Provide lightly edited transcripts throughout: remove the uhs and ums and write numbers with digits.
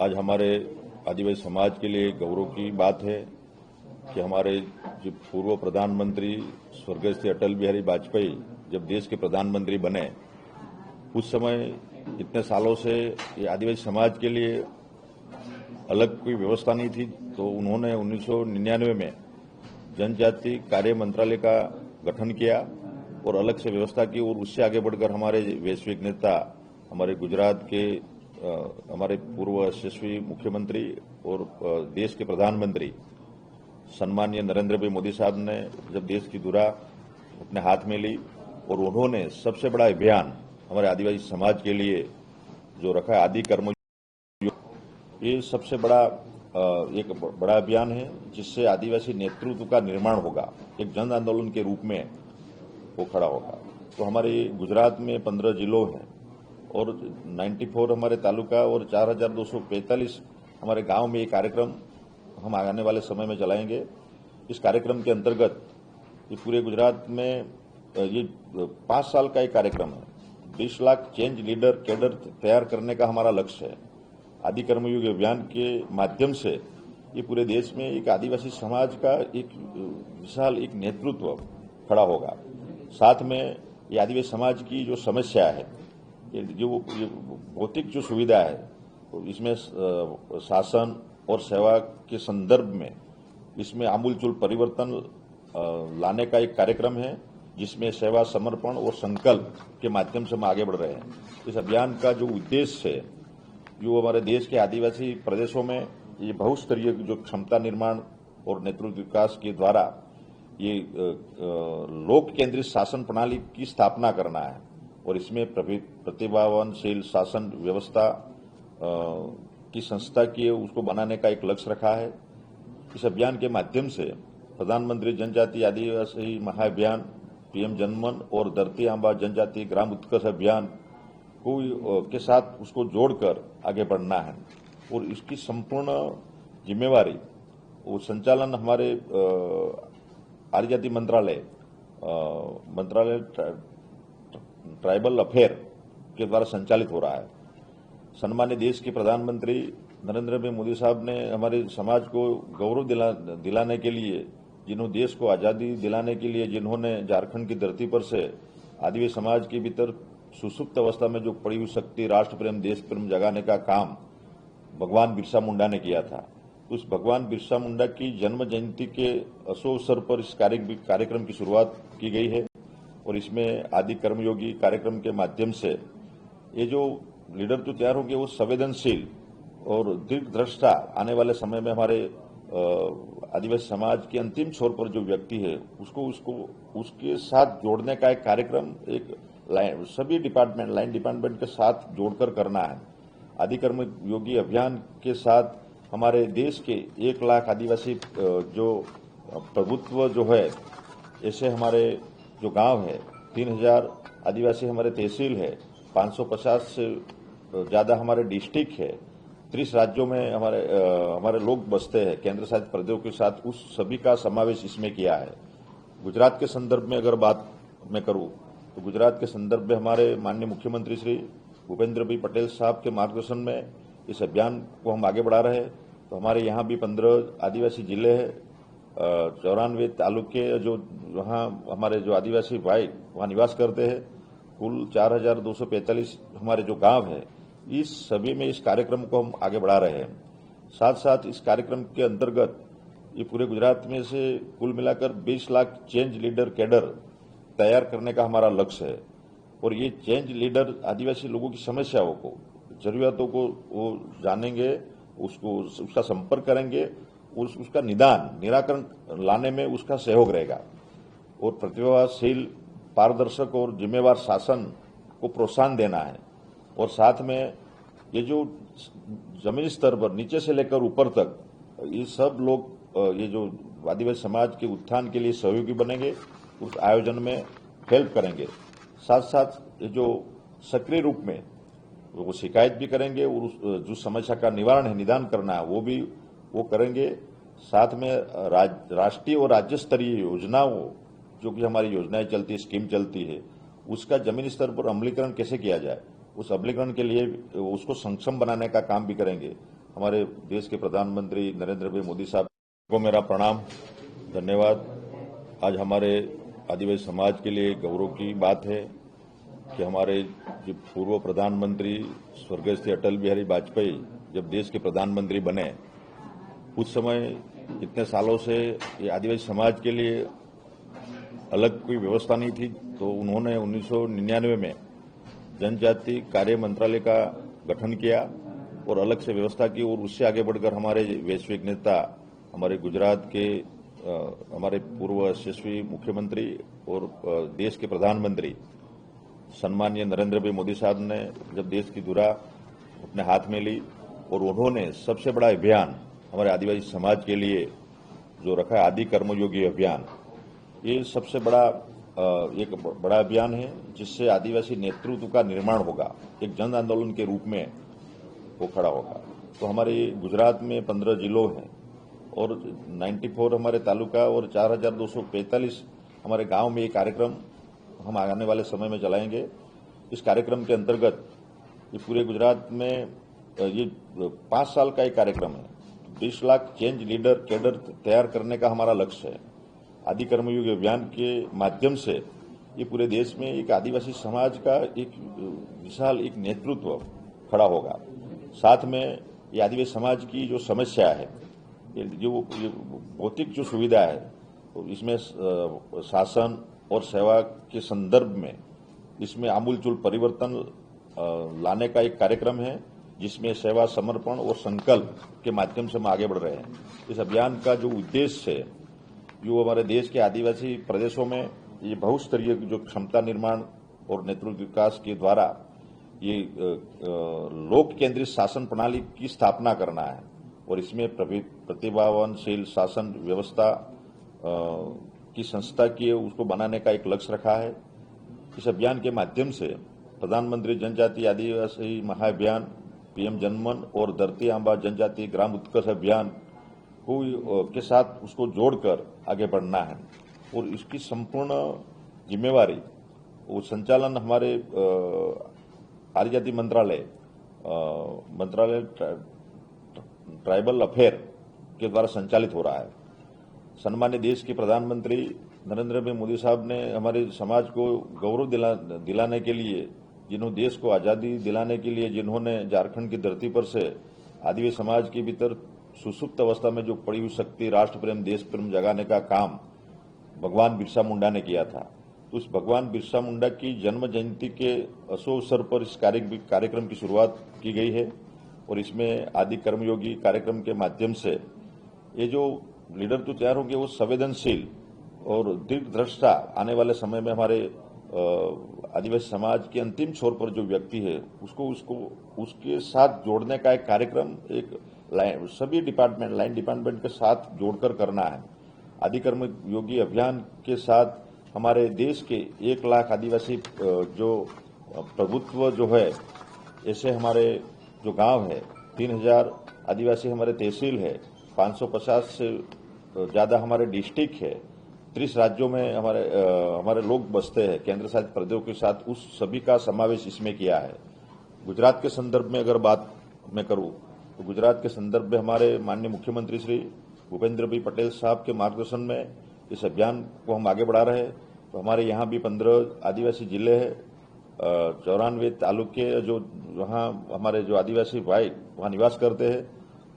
आज हमारे आदिवासी समाज के लिए गौरव की बात है कि हमारे जो पूर्व प्रधानमंत्री स्वर्गीय श्री अटल बिहारी वाजपेयी जब देश के प्रधानमंत्री बने उस समय इतने सालों से ये आदिवासी समाज के लिए अलग कोई व्यवस्था नहीं थी, तो उन्होंने 1999 में जनजाति कार्य मंत्रालय का गठन किया और अलग से व्यवस्था की। और उससे आगे बढ़कर हमारे वैश्विक नेता, हमारे गुजरात के हमारे पूर्व यशस्वी मुख्यमंत्री और देश के प्रधानमंत्री सम्माननीय नरेंद्र भाई मोदी साहब ने जब देश की धुरा अपने हाथ में ली और उन्होंने सबसे बड़ा अभियान हमारे आदिवासी समाज के लिए जो रखा है आदि कर्म, ये सबसे बड़ा एक बड़ा अभियान है जिससे आदिवासी नेतृत्व का निर्माण होगा, एक जन आंदोलन के रूप में वो खड़ा होगा। तो हमारे गुजरात में 15 जिलों हैं और 94 हमारे तालुका और 4245 हमारे गांव में ये कार्यक्रम हम आने वाले समय में चलाएंगे। इस कार्यक्रम के अंतर्गत ये पूरे गुजरात में ये 5 साल का एक कार्यक्रम है। 20 लाख चेंज लीडर कैडर तैयार करने का हमारा लक्ष्य है। आदि कर्मयुग अभियान के माध्यम से ये पूरे देश में एक आदिवासी समाज का एक विशाल एक नेतृत्व खड़ा होगा। साथ में ये आदिवासी समाज की जो समस्या है, जो भौतिक जो सुविधा है, तो इसमें शासन और सेवा के संदर्भ में इसमें आमूलचूल परिवर्तन लाने का एक कार्यक्रम है जिसमें सेवा, समर्पण और संकल्प के माध्यम से हम आगे बढ़ रहे हैं। इस अभियान का जो उद्देश्य है, जो हमारे देश के आदिवासी प्रदेशों में ये बहुस्तरीय जो क्षमता निर्माण और नेतृत्व विकास के द्वारा ये लोक केंद्रित शासन प्रणाली की स्थापना करना है और इसमें प्रतिभावानशील शासन व्यवस्था की संस्था की उसको बनाने का एक लक्ष्य रखा है। इस अभियान के माध्यम से प्रधानमंत्री जनजाति आदिवासी महाअभियान, पीएम जनमन और धरती आंबा जनजाति ग्राम उत्कर्ष अभियान को के साथ उसको जोड़कर आगे बढ़ना है और इसकी संपूर्ण जिम्मेवारी वो संचालन हमारे आदिजाति मंत्रालय ट्राइबल अफेयर के द्वारा संचालित हो रहा है। सम्मान्य देश के प्रधानमंत्री नरेंद्र भाई मोदी साहब ने हमारे समाज को गौरव दिलाने के लिए, जिन्होंने देश को आजादी दिलाने के लिए, जिन्होंने झारखंड की धरती पर से आदिवासी समाज के भीतर सुसुप्त अवस्था में जो पड़ी हुई शक्ति, राष्ट्र प्रेम, देश प्रेम जगाने का काम भगवान बिरसा मुंडा ने किया था। उस भगवान बिरसा मुंडा की जन्म जयंती के अवसर पर इस कार्यक्रम की शुरुआत की गई है और इसमें आदि कर्मयोगी कार्यक्रम के माध्यम से ये जो लीडर जो तैयार होंगे वो संवेदनशील और दीर्घद्रष्टा आने वाले समय में हमारे आदिवासी समाज के अंतिम छोर पर जो व्यक्ति है उसको उसके साथ जोड़ने का एक कार्यक्रम, एक सभी डिपार्टमेंट, लाइन डिपार्टमेंट के साथ जोड़कर करना है। आदि कर्म योगी अभियान के साथ हमारे देश के 1 लाख आदिवासी जो प्रभुत्व जो है, ऐसे हमारे जो गांव है, 3000 आदिवासी हमारे तहसील है, 550 से ज्यादा हमारे डिस्ट्रिक्ट है, 30 राज्यों में हमारे लोग बसते हैं, केंद्र शासित प्रदेशों के साथ उस सभी का समावेश इसमें किया है। गुजरात के संदर्भ में अगर बात मैं करूं तो गुजरात के संदर्भ में हमारे माननीय मुख्यमंत्री श्री भूपेंद्र भाई पटेल साहब के मार्गदर्शन में इस अभियान को हम आगे बढ़ा रहे हैं। तो हमारे यहाँ भी 15 आदिवासी जिले हैं, 94 तालुके जो वहाँ हमारे जो आदिवासी भाई वहाँ निवास करते हैं, कुल 4245 हमारे जो गांव है, इस सभी में इस कार्यक्रम को हम आगे बढ़ा रहे हैं। साथ साथ इस कार्यक्रम के अंतर्गत ये पूरे गुजरात में से कुल मिलाकर 20 लाख चेंज लीडर कैडर तैयार करने का हमारा लक्ष्य है और ये चेंज लीडर आदिवासी लोगों की समस्याओं को, जरूरतों को वो जानेंगे, उसका संपर्क करेंगे, उसका निराकरण लाने में उसका सहयोग रहेगा और प्रतिभाशाली, पारदर्शक और जिम्मेवार शासन को प्रोत्साहन देना है। और साथ में ये जो जमीनी स्तर पर नीचे से लेकर ऊपर तक ये सब लोग ये जो आदिवासी समाज के उत्थान के लिए सहयोगी बनेंगे, उस आयोजन में हेल्प करेंगे। साथ साथ ये जो सक्रिय रूप में वो शिकायत भी करेंगे और जो समस्या का निवारण है, निदान करना है, वो करेंगे। साथ में राष्ट्रीय और राज्य स्तरीय योजनाओं जो कि हमारी योजनाएं चलती है, स्कीम चलती है, उसका जमीनी स्तर पर अमलीकरण कैसे किया जाए, उस अमलीकरण के लिए उसको सक्षम बनाने का काम भी करेंगे। हमारे देश के प्रधानमंत्री नरेंद्र भाई मोदी साहब को मेरा प्रणाम, धन्यवाद। आज हमारे आदिवासी समाज के लिए गौरव की बात है कि हमारे जो पूर्व प्रधानमंत्री स्वर्गीय श्री अटल बिहारी वाजपेयी जब देश के प्रधानमंत्री बने, उस समय इतने सालों से ये आदिवासी समाज के लिए अलग कोई व्यवस्था नहीं थी, तो उन्होंने 1999 में जनजाति कार्य मंत्रालय का गठन किया और अलग से व्यवस्था की। और उससे आगे बढ़कर हमारे वैश्विक नेता, हमारे गुजरात के हमारे पूर्व यशस्वी मुख्यमंत्री और देश के प्रधानमंत्री सम्माननीय नरेंद्र भाई मोदी साहब ने जब देश की धुरा अपने हाथ में ली और उन्होंने सबसे बड़ा अभियान हमारे आदिवासी समाज के लिए जो रखा है, आदि कर्मयोगी अभियान, ये सबसे बड़ा एक बड़ा अभियान है जिससे आदिवासी नेतृत्व का निर्माण होगा, एक जन आंदोलन के रूप में वो खड़ा होगा। तो हमारे गुजरात में 15 जिलों हैं और 94 हमारे तालुका और 4245 हमारे गांव में ये कार्यक्रम हम आने वाले समय में चलाएंगे। इस कार्यक्रम के अंतर्गत ये पूरे गुजरात में ये 5 साल का एक कार्यक्रम है। 20 लाख चेंज लीडर कैडर तैयार करने का हमारा लक्ष्य है। आदि कर्मयोगी अभियान के माध्यम से ये पूरे देश में एक आदिवासी समाज का एक विशाल एक नेतृत्व खड़ा होगा। साथ में ये आदिवासी समाज की जो समस्या है, जो भौतिक जो सुविधा है, तो इसमें शासन और सेवा के संदर्भ में इसमें आमूलचूल परिवर्तन लाने का एक कार्यक्रम है, जिसमें सेवा, समर्पण और संकल्प के माध्यम से हम आगे बढ़ रहे हैं। इस अभियान का जो उद्देश्य है, जो हमारे देश के आदिवासी प्रदेशों में ये बहुस्तरीय जो क्षमता निर्माण और नेतृत्व विकास के द्वारा ये लोक केंद्रित शासन प्रणाली की स्थापना करना है और इसमें प्रतिभावानशील शासन व्यवस्था की संस्था की उसको बनाने का एक लक्ष्य रखा है। इस अभियान के माध्यम से प्रधानमंत्री जनजाति आदिवासी महाअभियान, पीएम जनमन और धरती आंबा जनजाति ग्राम उत्कर्ष अभियान के साथ उसको जोड़कर आगे बढ़ना है और इसकी संपूर्ण जिम्मेवारी वो संचालन हमारे आदिजाति मंत्रालय ट्राइबल अफेयर के द्वारा संचालित हो रहा है। सम्मानित देश के प्रधानमंत्री नरेंद्र भाई मोदी साहब ने हमारे समाज को गौरव दिलाने के लिए, जिन्होंने देश को आजादी दिलाने के लिए, जिन्होंने झारखंड की धरती पर से आदिवासी समाज के भीतर सुसुप्त अवस्था में जो पड़ी हुई शक्ति, राष्ट्र प्रेम, देश प्रेम जगाने का काम भगवान बिरसा मुंडा ने किया था। तो उस भगवान बिरसा मुंडा की जन्म जयंती के अवसर पर इस कार्यक्रम की शुरुआत की गई है और इसमें आदि कर्मयोगी कार्यक्रम के माध्यम से ये जो लीडर तो तैयार होंगे वो संवेदनशील और दीर्घदृष्टा आने वाले समय में हमारे आदिवासी समाज के अंतिम छोर पर जो व्यक्ति है उसको उसके साथ जोड़ने का एक कार्यक्रम, एक सभी डिपार्टमेंट, लाइन डिपार्टमेंट के साथ जोड़कर करना है। आदि कर्मयोगी अभियान के साथ हमारे देश के 1 लाख आदिवासी जो प्रभुत्व जो है, ऐसे हमारे जो गांव है, 3000 आदिवासी हमारे तहसील है, 550 से ज्यादा हमारे डिस्ट्रिक्ट है, 30 राज्यों में हमारे लोग बसते हैं, केंद्र शासित प्रदेशों के साथ उस सभी का समावेश इसमें किया है। गुजरात के संदर्भ में अगर बात मैं करूं तो गुजरात के संदर्भ में हमारे माननीय मुख्यमंत्री श्री भूपेंद्र भाई पटेल साहब के मार्गदर्शन में इस अभियान को हम आगे बढ़ा रहे हैं। तो हमारे यहाँ भी 15 आदिवासी जिले हैं, 94 तालुके जो वहाँ हमारे जो आदिवासी भाई वहाँ निवास करते हैं,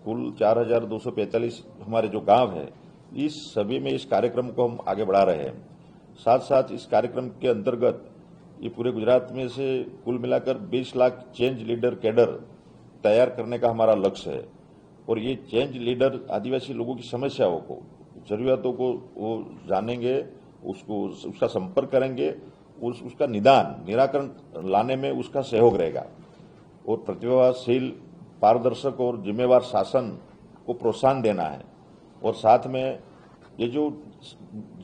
कुल 4245 हमारे जो गांव है, इस सभी में इस कार्यक्रम को हम आगे बढ़ा रहे हैं। साथ साथ इस कार्यक्रम के अंतर्गत ये पूरे गुजरात में से कुल मिलाकर 20 लाख चेंज लीडर कैडर तैयार करने का हमारा लक्ष्य है और ये चेंज लीडर आदिवासी लोगों की समस्याओं को, जरूरतों को वो जानेंगे, उसका संपर्क करेंगे, उसका निराकरण लाने में उसका सहयोग रहेगा और प्रतिभाशील, पारदर्शक और जिम्मेवार शासन को प्रोत्साहन देना है। और साथ में ये जो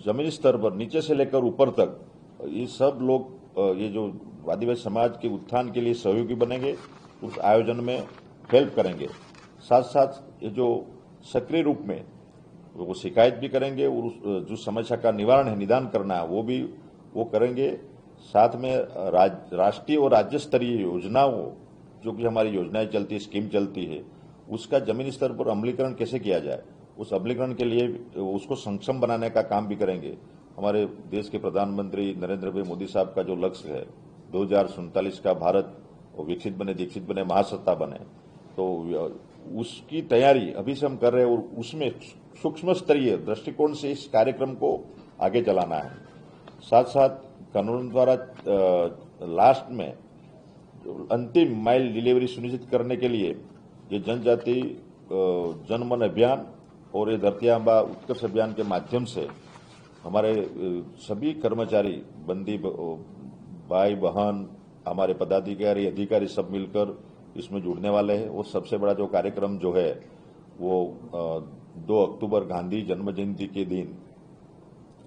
जमीनी स्तर पर नीचे से लेकर ऊपर तक ये सब लोग ये जो आदिवासी समाज के उत्थान के लिए सहयोगी बनेंगे, उस आयोजन में हेल्प करेंगे। साथ साथ ये जो सक्रिय रूप में वो शिकायत भी करेंगे और जो समस्या का निवारण है, निदान करना है, वो करेंगे। साथ में राष्ट्रीय और राज्य स्तरीय योजनाओं जो कि हमारी योजनाएं चलती है, स्कीम चलती है, उसका जमीनी स्तर पर अमलीकरण कैसे किया जाए, उस अमलीकरण के लिए उसको सक्षम बनाने का काम भी करेंगे। हमारे देश के प्रधानमंत्री नरेंद्र भाई मोदी साहब का जो लक्ष्य है 2047 का भारत विकसित बने, दीक्षित बने, महासत्ता बने, तो उसकी तैयारी अभी से हम कर रहे हैं और उसमें सूक्ष्म स्तरीय दृष्टिकोण से इस कार्यक्रम को आगे चलाना है। साथ साथ कानून द्वारा लास्ट में अंतिम माइल डिलीवरी सुनिश्चित करने के लिए ये जनजाति जनमन अभियान और ये धरती आंबा उत्कर्ष अभियान के माध्यम से हमारे सभी कर्मचारी, बंदी भाई बहन, हमारे पदाधिकारी, अधिकारी सब मिलकर इसमें जुड़ने वाले हैं। वो सबसे बड़ा जो कार्यक्रम जो है वो 2 अक्टूबर गांधी जन्म जयंती के दिन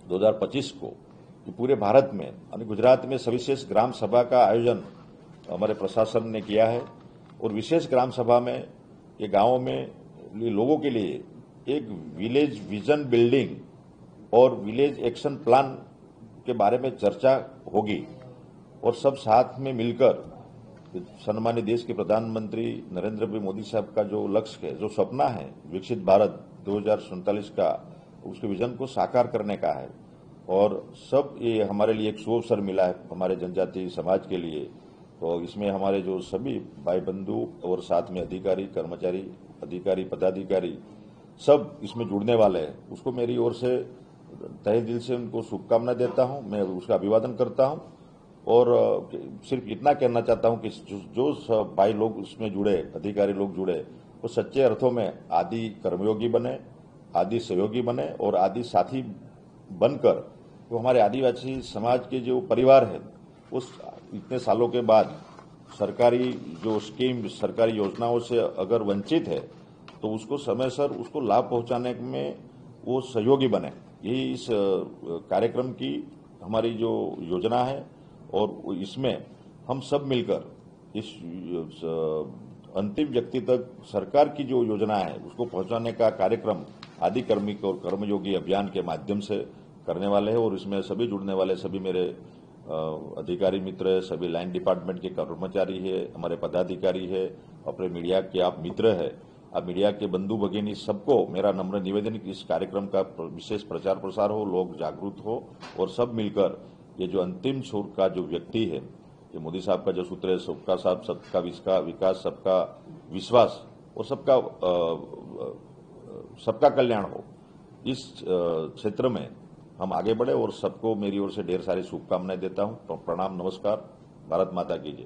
2025 को पूरे भारत में और गुजरात में सविशेष ग्राम सभा का आयोजन हमारे प्रशासन ने किया है। और विशेष ग्राम सभा में ये गांवों में लोगों के लिए एक विलेज विजन बिल्डिंग और विलेज एक्शन प्लान के बारे में चर्चा होगी और सब साथ में मिलकर सम्मानित देश के प्रधानमंत्री नरेंद्र भाई मोदी साहब का जो लक्ष्य है, जो सपना है विकसित भारत 2047 का, उसके विजन को साकार करने का है। और सब ये हमारे लिए एक सुअवसर मिला है हमारे जनजाति समाज के लिए। तो इसमें हमारे जो सभी भाई बंधु और साथ में अधिकारी, कर्मचारी, अधिकारी, पदाधिकारी सब इसमें जुड़ने वाले हैं। उसको मेरी ओर से तहे दिल से उनको शुभकामनाएं देता हूं, मैं उसका अभिवादन करता हूं और सिर्फ इतना कहना चाहता हूं कि जो भाई लोग उसमें जुड़े, अधिकारी लोग जुड़े, वो सच्चे अर्थों में आदि कर्मयोगी बने, आदि सहयोगी बने और आदि साथी बनकर तो हमारे आदिवासी समाज के जो परिवार है उस इतने सालों के बाद सरकारी जो स्कीम, सरकारी योजनाओं से अगर वंचित है तो उसको समयसर उसको लाभ पहुंचाने में वो सहयोगी बने। यही इस कार्यक्रम की हमारी जो योजना है और इसमें हम सब मिलकर इस अंतिम व्यक्ति तक सरकार की जो योजना है उसको पहुंचाने का कार्यक्रम आदि कर्मिक और कर्मयोगी अभियान के माध्यम से करने वाले हैं। और इसमें सभी जुड़ने वाले सभी मेरे अधिकारी मित्र है, सभी लाइन डिपार्टमेंट के कर्मचारी है, हमारे पदाधिकारी है, अपने मीडिया के आप मित्र है, अब मीडिया के बंधु भगिनी सबको मेरा नम्र निवेदन कि इस कार्यक्रम का विशेष प्रचार प्रसार हो, लोग जागरूक हो और सब मिलकर ये जो अंतिम छोर का जो व्यक्ति है, ये मोदी साहब का जो सूत्र है सबका साथ, सबका विकास, सबका विश्वास और सबका कल्याण हो, इस क्षेत्र में हम आगे बढ़े और सबको मेरी ओर से ढेर सारी शुभकामनाएं देता हूं। प्रणाम, नमस्कार, भारत माता की जय।